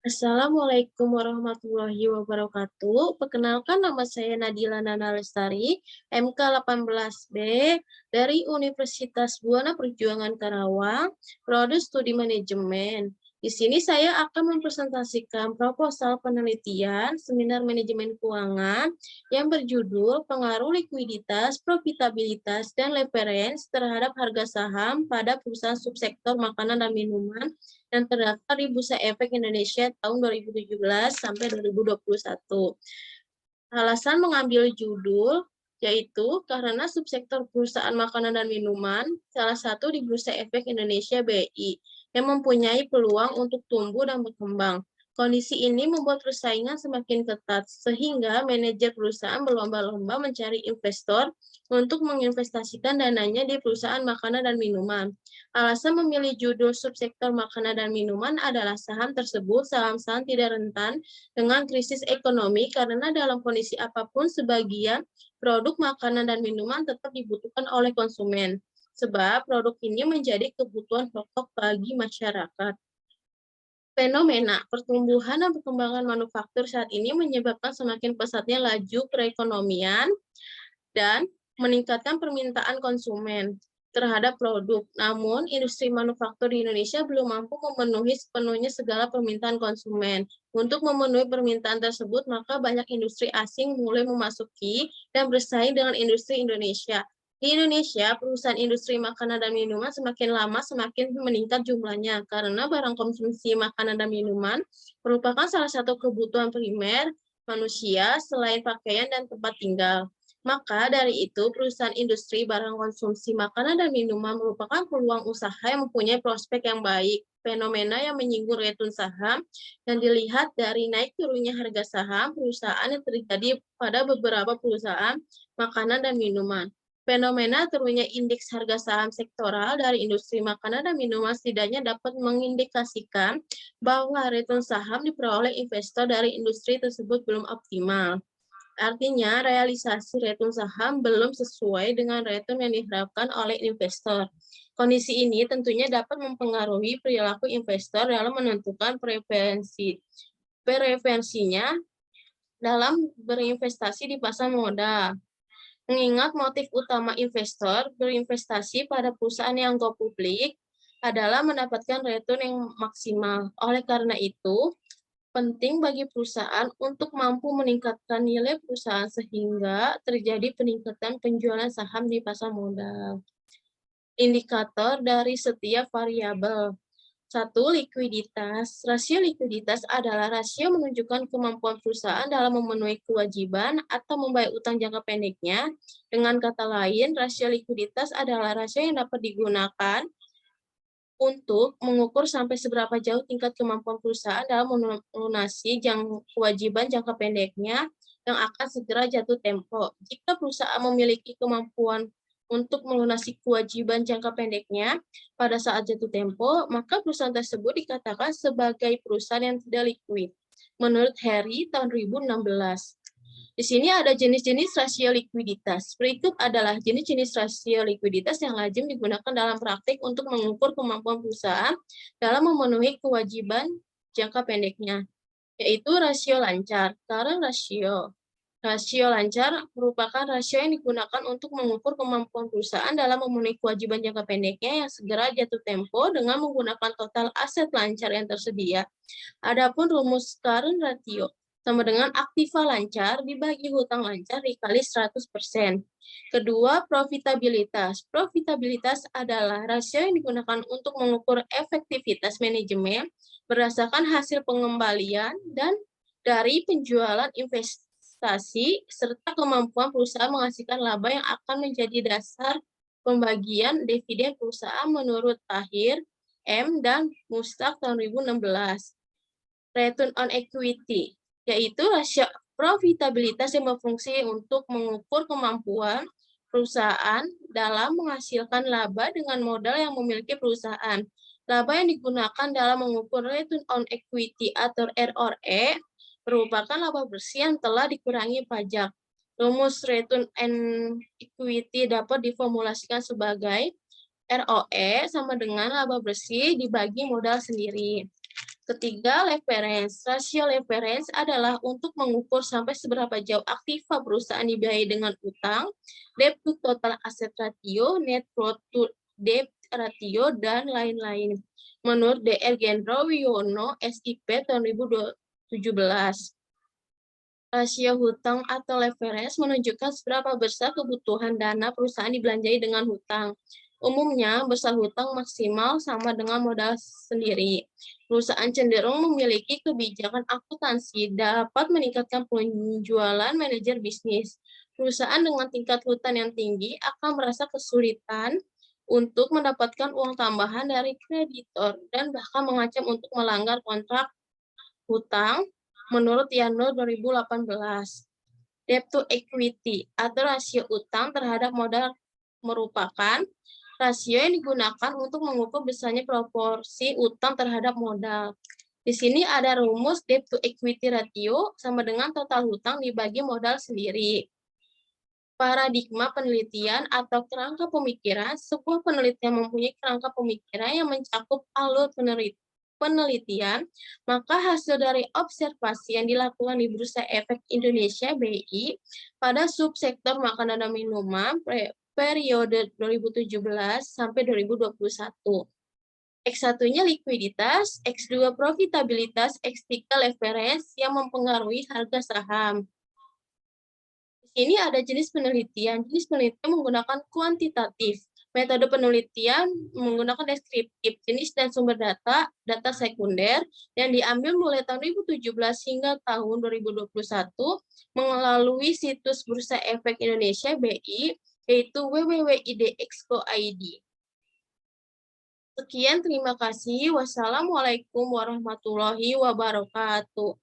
Assalamualaikum warahmatullahi wabarakatuh. Perkenalkan nama saya Nadila Nana Lestari, MK 18B dari Universitas Buana Perjuangan Karawang, Prodi Studi Manajemen. Di sini saya akan mempresentasikan proposal penelitian seminar manajemen keuangan yang berjudul Pengaruh Likuiditas, Profitabilitas, dan Leverage terhadap harga saham pada perusahaan subsektor makanan dan minuman yang terdaftar di Bursa Efek Indonesia tahun 2017 sampai 2021. Alasan mengambil judul yaitu karena subsektor perusahaan makanan dan minuman salah satu di Bursa Efek Indonesia BI yang mempunyai peluang untuk tumbuh dan berkembang. Kondisi ini membuat persaingan semakin ketat, sehingga manajer perusahaan berlomba-lomba mencari investor untuk menginvestasikan dananya di perusahaan makanan dan minuman. Alasan memilih judul subsektor makanan dan minuman adalah saham tersebut saham-saham tidak rentan dengan krisis ekonomi karena dalam kondisi apapun sebagian produk makanan dan minuman tetap dibutuhkan oleh konsumen, sebab produk ini menjadi kebutuhan pokok bagi masyarakat. Fenomena pertumbuhan dan perkembangan manufaktur saat ini menyebabkan semakin pesatnya laju perekonomian dan meningkatkan permintaan konsumen terhadap produk. Namun, industri manufaktur di Indonesia belum mampu memenuhi sepenuhnya segala permintaan konsumen. Untuk memenuhi permintaan tersebut, maka banyak industri asing mulai memasuki dan bersaing dengan industri Indonesia. Di Indonesia, perusahaan industri makanan dan minuman semakin lama semakin meningkat jumlahnya karena barang konsumsi makanan dan minuman merupakan salah satu kebutuhan primer manusia selain pakaian dan tempat tinggal. Maka dari itu, perusahaan industri barang konsumsi makanan dan minuman merupakan peluang usaha yang mempunyai prospek yang baik. Fenomena yang menyinggung return saham yang dilihat dari naik turunnya harga saham perusahaan yang terjadi pada beberapa perusahaan makanan dan minuman. Fenomena turunnya indeks harga saham sektoral dari industri makanan dan minuman setidaknya dapat mengindikasikan bahwa return saham diperoleh investor dari industri tersebut belum optimal. Artinya, realisasi return saham belum sesuai dengan return yang diharapkan oleh investor. Kondisi ini tentunya dapat mempengaruhi perilaku investor dalam menentukan preferensinya dalam berinvestasi di pasar modal. Mengingat motif utama investor berinvestasi pada perusahaan yang go publik adalah mendapatkan return yang maksimal. Oleh karena itu, penting bagi perusahaan untuk mampu meningkatkan nilai perusahaan sehingga terjadi peningkatan penjualan saham di pasar modal. Indikator dari setiap variabel. 1. Likuiditas. Rasio likuiditas adalah rasio menunjukkan kemampuan perusahaan dalam memenuhi kewajiban atau membayar utang jangka pendeknya. Dengan kata lain, rasio likuiditas adalah rasio yang dapat digunakan untuk mengukur sampai seberapa jauh tingkat kemampuan perusahaan dalam melunasi kewajiban jangka pendeknya yang akan segera jatuh tempo. Jika perusahaan memiliki kemampuan untuk melunasi kewajiban jangka pendeknya pada saat jatuh tempo, maka perusahaan tersebut dikatakan sebagai perusahaan yang tidak likuid. Menurut Harry tahun 2016. Di sini ada jenis-jenis rasio likuiditas. Berikut adalah jenis-jenis rasio likuiditas yang lazim digunakan dalam praktik untuk mengukur kemampuan perusahaan dalam memenuhi kewajiban jangka pendeknya, yaitu rasio lancar, current ratio. Rasio lancar merupakan rasio yang digunakan untuk mengukur kemampuan perusahaan dalam memenuhi kewajiban jangka pendeknya yang segera jatuh tempo dengan menggunakan total aset lancar yang tersedia. Adapun rumus current ratio sama dengan aktiva lancar dibagi hutang lancar dikali 100%. Kedua, profitabilitas. Profitabilitas adalah rasio yang digunakan untuk mengukur efektivitas manajemen berdasarkan hasil pengembalian dan dari penjualan investasi serta kemampuan perusahaan menghasilkan laba yang akan menjadi dasar pembagian dividen perusahaan menurut Tahir, M, dan Mustaq tahun 2016. Return on equity, yaitu rasio profitabilitas yang berfungsi untuk mengukur kemampuan perusahaan dalam menghasilkan laba dengan modal yang memiliki perusahaan. Laba yang digunakan dalam mengukur return on equity atau ROE merupakan laba bersih yang telah dikurangi pajak. Rumus return on equity dapat diformulasikan sebagai ROE sama dengan laba bersih dibagi modal sendiri. Ketiga, leverage. Rasio leverage adalah untuk mengukur sampai seberapa jauh aktiva perusahaan dibiayai dengan utang, debt to total asset ratio, net worth to debt ratio, dan lain-lain. Menurut Dr. Gendro Wiono, SIP tahun 2017. Rasio hutang atau leverage menunjukkan seberapa besar kebutuhan dana perusahaan dibelanjai dengan hutang. Umumnya, besar hutang maksimal sama dengan modal sendiri. Perusahaan cenderung memiliki kebijakan akuntansi dapat meningkatkan penjualan manajer bisnis. Perusahaan dengan tingkat hutang yang tinggi akan merasa kesulitan untuk mendapatkan uang tambahan dari kreditor dan bahkan mengancam untuk melanggar kontrak hutang menurut Yano 2018. Debt to equity atau rasio utang terhadap modal merupakan rasio yang digunakan untuk mengukur besarnya proporsi utang terhadap modal. Di sini ada rumus debt to equity ratio sama dengan total hutang dibagi modal sendiri. Paradigma penelitian atau kerangka pemikiran, sebuah penelitian mempunyai kerangka pemikiran yang mencakup alur penelitian, maka hasil dari observasi yang dilakukan di Bursa Efek Indonesia (BI) pada subsektor makanan dan minuman periode 2017 sampai 2021. X1-nya likuiditas, X2 profitabilitas, X3 leverage yang mempengaruhi harga saham. Di sini ada jenis penelitian. Jenis penelitian menggunakan kuantitatif. Metode penelitian menggunakan deskriptif, jenis dan sumber data, data sekunder, yang diambil mulai tahun 2017 hingga tahun 2021 melalui situs Bursa Efek Indonesia (BI), yaitu www.idexco.id. Sekian, terima kasih. Wassalamualaikum warahmatullahi wabarakatuh.